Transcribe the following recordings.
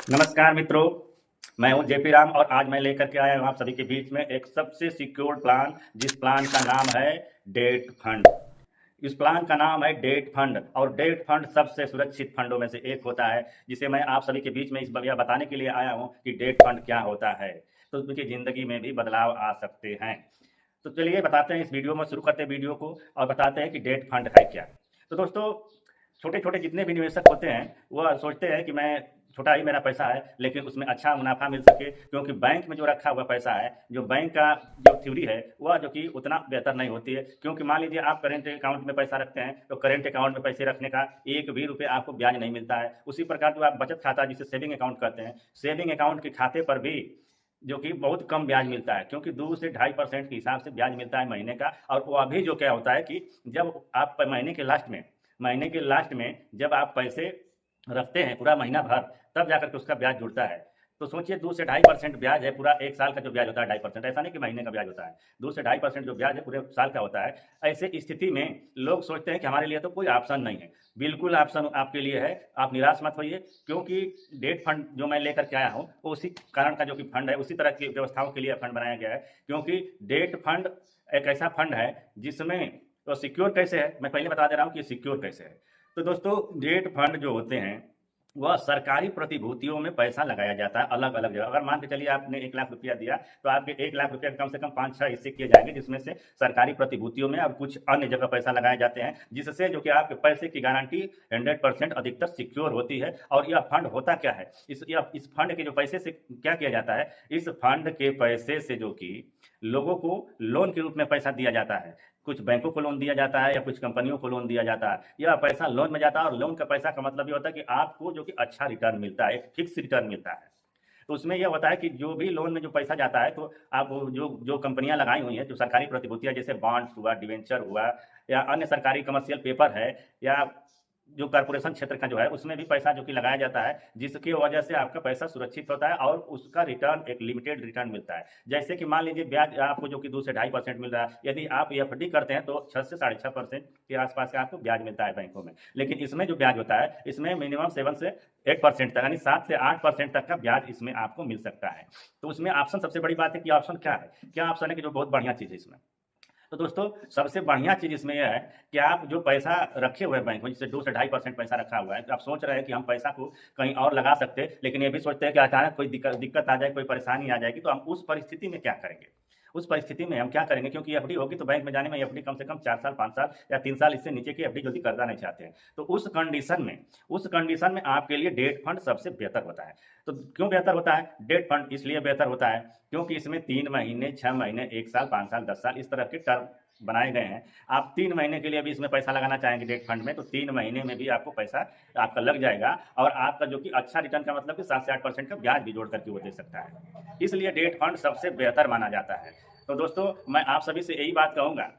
नमस्कार मित्रों, मैं हूं जेपी राम और आज मैं लेकर के आया हूं आप सभी के बीच में एक सबसे सिक्योर प्लान, जिस प्लान का नाम है डेट फंड। इस प्लान का नाम है डेट फंड और डेट फंड सबसे सुरक्षित फंडों में से एक होता है, जिसे मैं आप सभी के बीच में इस बढ़िया बताने के लिए आया हूं कि डेट फंड क्या होता है, तो उनकी ज़िंदगी में भी बदलाव आ सकते हैं। तो चलिए बताते हैं, इस वीडियो में शुरू करते हैं वीडियो को और बताते हैं कि डेट फंड है क्या। तो दोस्तों, छोटे-छोटे जितने भी निवेशक होते हैं, वह सोचते हैं कि मैं छोटा ही मेरा पैसा है, लेकिन उसमें अच्छा मुनाफ़ा मिल सके, क्योंकि बैंक में जो रखा हुआ पैसा है, जो बैंक का जो थ्योरी है, वह जो कि उतना बेहतर नहीं होती है। क्योंकि मान लीजिए आप करेंट अकाउंट में पैसा रखते हैं, तो करेंट अकाउंट में पैसे रखने का एक भी रुपये आपको ब्याज नहीं मिलता है। उसी प्रकार जो आप बचत खाता, जिसे सेविंग अकाउंट कहते हैं, सेविंग अकाउंट के खाते पर भी जो कि बहुत कम ब्याज मिलता है, क्योंकि 2 से 2.5% के हिसाब से ब्याज मिलता है महीने का। और वो अभी जो क्या होता है कि जब आप महीने के लास्ट में जब आप पैसे रखते हैं पूरा महीना भर, तब जाकर के उसका ब्याज जुड़ता है। तो सोचिए, 2 से 2.5% ब्याज है, पूरा 1 साल का जो ब्याज होता है 2.5%, ऐसा नहीं कि महीने का ब्याज होता है, 2 से 2.5% जो ब्याज है पूरे साल का होता है। ऐसे स्थिति में लोग सोचते हैं कि हमारे लिए तो कोई ऑप्शन नहीं है। बिल्कुल ऑप्शन आपके लिए है, आप निराश मत होइए, क्योंकि डेट फंड जो मैं लेकर के आया हूँ, वो उसी कारण का जो कि फंड है, उसी तरह की व्यवस्थाओं के लिए फंड बनाया गया है। क्योंकि डेट फंड एक ऐसा फंड है जिसमें तो सिक्योर कैसे है, मैं पहले बता दे रहा हूँ कि सिक्योर कैसे है। तो दोस्तों, डेट फंड जो होते हैं, वह सरकारी प्रतिभूतियों में पैसा लगाया जाता है अलग अलग जगह। अगर मान के चलिए आपने 1 लाख रुपया दिया, तो आपके 1 लाख रुपया कम से कम 5-6 हिस्से किए जाएंगे, जिसमें से सरकारी प्रतिभूतियों में और कुछ अन्य जगह पैसा लगाए जाते हैं, जिससे जो कि आपके पैसे की गारंटी 100% अधिकतर सिक्योर होती है। और यह फंड होता क्या है, इस फंड के जो पैसे से क्या किया जाता है, इस फंड के पैसे से जो कि लोगों को लोन के रूप में पैसा दिया जाता है। कुछ बैंकों को लोन दिया जाता है या कुछ कंपनियों को लोन दिया जाता है। यह पैसा लोन में जाता है, और लोन का पैसा का मतलब ये होता है कि आपको जो कि अच्छा रिटर्न मिलता है, एक फिक्स रिटर्न मिलता है। तो उसमें यह होता है कि जो भी लोन में जो पैसा जाता है, तो आप जो जो कंपनियां लगाई हुई हैं, जो सरकारी प्रतिभूतियां, जैसे बॉन्ड्स हुआ, डिवेंचर हुआ, या अन्य सरकारी कमर्शियल पेपर है, या जो कॉर्पोरेशन क्षेत्र का जो है, उसमें भी पैसा जो कि लगाया जाता है, जिसकी वजह से आपका पैसा सुरक्षित होता है और उसका रिटर्न एक लिमिटेड रिटर्न मिलता है। जैसे कि मान लीजिए ब्याज आपको जो कि 2 से 2.5% मिल रहा है, यदि आप एफडी करते हैं तो 6 से 6.5% के आसपास का आपको ब्याज मिलता है बैंकों में। लेकिन इसमें जो ब्याज होता है, इसमें मिनिमम 7 से 8% तक, यानी 7 से 8% तक का ब्याज इसमें आपको मिल सकता है। तो उसमें ऑप्शन, सबसे बड़ी बात है कि ऑप्शन क्या है, क्या ऑप्शन है कि जो बहुत बढ़िया चीज़ है इसमें। तो दोस्तों, सबसे बढ़िया चीज़ इसमें यह है कि आप जो पैसा रखे हुए हैं बैंक में, जैसे 2 से 2.5% पैसा रखा हुआ है, तो आप सोच रहे हैं कि हम पैसा को कहीं और लगा सकते हैं, लेकिन ये भी सोचते हैं कि अचानक कोई दिक्कत आ जाए, कोई परेशानी आ जाएगी, तो हम उस परिस्थिति में क्या करेंगे। उस परिस्थिति में हम क्या करेंगे, क्योंकि एफडी होगी तो बैंक में जाने में एफडी कम से कम 4 साल, 5 साल या 3 साल, इससे नीचे की एफडी जल्दी करना नहीं चाहते हैं। तो उस कंडीशन में आपके लिए डेट फंड सबसे बेहतर होता है। तो क्यों बेहतर होता है डेट फंड? इसलिए बेहतर होता है क्योंकि इसमें 3 महीने, 6 महीने, 1 साल, 5 साल, 10 साल, इस तरह के टर्म बनाए गए हैं। आप 3 महीने के लिए भी इसमें पैसा लगाना चाहेंगे डेट फंड में, तो 3 महीने में भी आपको पैसा आपका लग जाएगा, और आपका जो कि अच्छा रिटर्न का मतलब कि 7 से 8% का ब्याज भी जोड़ करके वो दे सकता है। इसलिए डेट फंड सबसे बेहतर माना जाता है। तो दोस्तों, मैं आप सभी से यही बात कहूँगा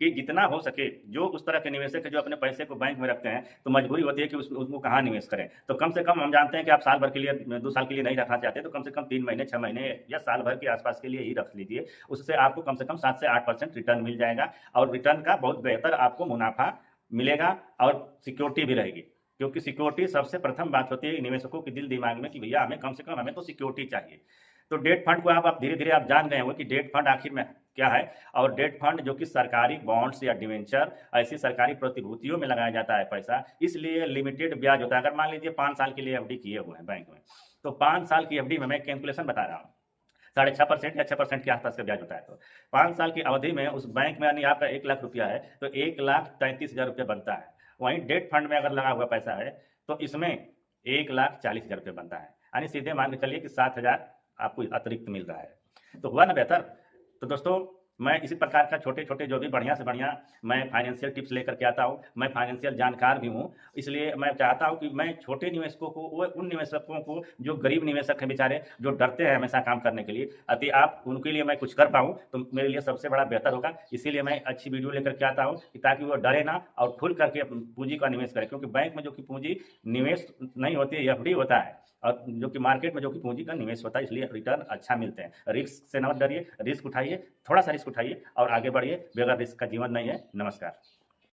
कि जितना हो सके, जो उस तरह के निवेशक है जो अपने पैसे को बैंक में रखते हैं, तो मजबूरी होती है कि उसको कहाँ निवेश करें। तो कम से कम हम जानते हैं कि आप साल भर के लिए, 2 साल के लिए नहीं रखना चाहते, तो कम से कम 3 महीने, 6 महीने या साल भर के आसपास के लिए ही रख लीजिए। उससे आपको कम से कम 7 से 8% रिटर्न मिल जाएगा, और रिटर्न का बहुत बेहतर आपको मुनाफा मिलेगा, और सिक्योरिटी भी रहेगी। क्योंकि सिक्योरिटी सबसे प्रथम बात होती है निवेशकों के दिल दिमाग में कि भैया हमें कम से कम, हमें तो सिक्योरिटी चाहिए। तो डेट फंड को आप धीरे धीरे आप जान गए होंगे कि डेट फंड आखिर में क्या है। और डेट फंड जो कि सरकारी बॉन्ड्स या डिवेंचर, ऐसी सरकारी प्रतिभूतियों में लगाया जाता है पैसा, इसलिए लिमिटेड ब्याज होता है। अगर मान लीजिए 5 साल के लिए एफडी किए हुए हैं बैंक में, तो 5 साल की एफडी में मैं कैलकुलेशन बता रहा हूँ, 6.5% या 6% के आसपास का ब्याज होता है। तो 5 साल की अवधि में उस बैंक में, यानी आपका 1 लाख रुपया है, तो 1,33,000 रुपये बनता है। वहीं डेट फंड में अगर लगा हुआ पैसा है, तो इसमें 1,40,000 रुपये बनता है, यानी सीधे मान के चलिए कि 7,000 आपको अतिरिक्त मिल रहा है। तो हुआ ना बेहतर। तो दोस्तों, मैं इसी प्रकार का छोटे छोटे जो भी बढ़िया से बढ़िया मैं फाइनेंशियल टिप्स लेकर के आता हूँ। मैं फाइनेंशियल जानकार भी हूँ, इसलिए मैं चाहता हूँ कि मैं छोटे निवेशकों को, वो उन निवेशकों को जो गरीब निवेशक हैं बेचारे, जो डरते हैं हमेशा काम करने के लिए, यदि आप उनके लिए मैं कुछ कर पाऊँ तो मेरे लिए सबसे बड़ा बेहतर होगा। इसीलिए मैं अच्छी वीडियो लेकर के आता हूँ कि ताकि वो डरे ना और खुल करके पूंजी का निवेश करें। क्योंकि बैंक में जो कि पूंजी निवेश नहीं होती है, एफडी होता है, और जो कि मार्केट में जो कि पूंजी का निवेश होता है, इसलिए रिटर्न अच्छा मिलते हैं। रिस्क से न डरिए, रिस्क उठाइए, थोड़ा सा रिस्क उठाइए और आगे बढ़िए। बगैर रिस्क का जीवन नहीं है। नमस्कार।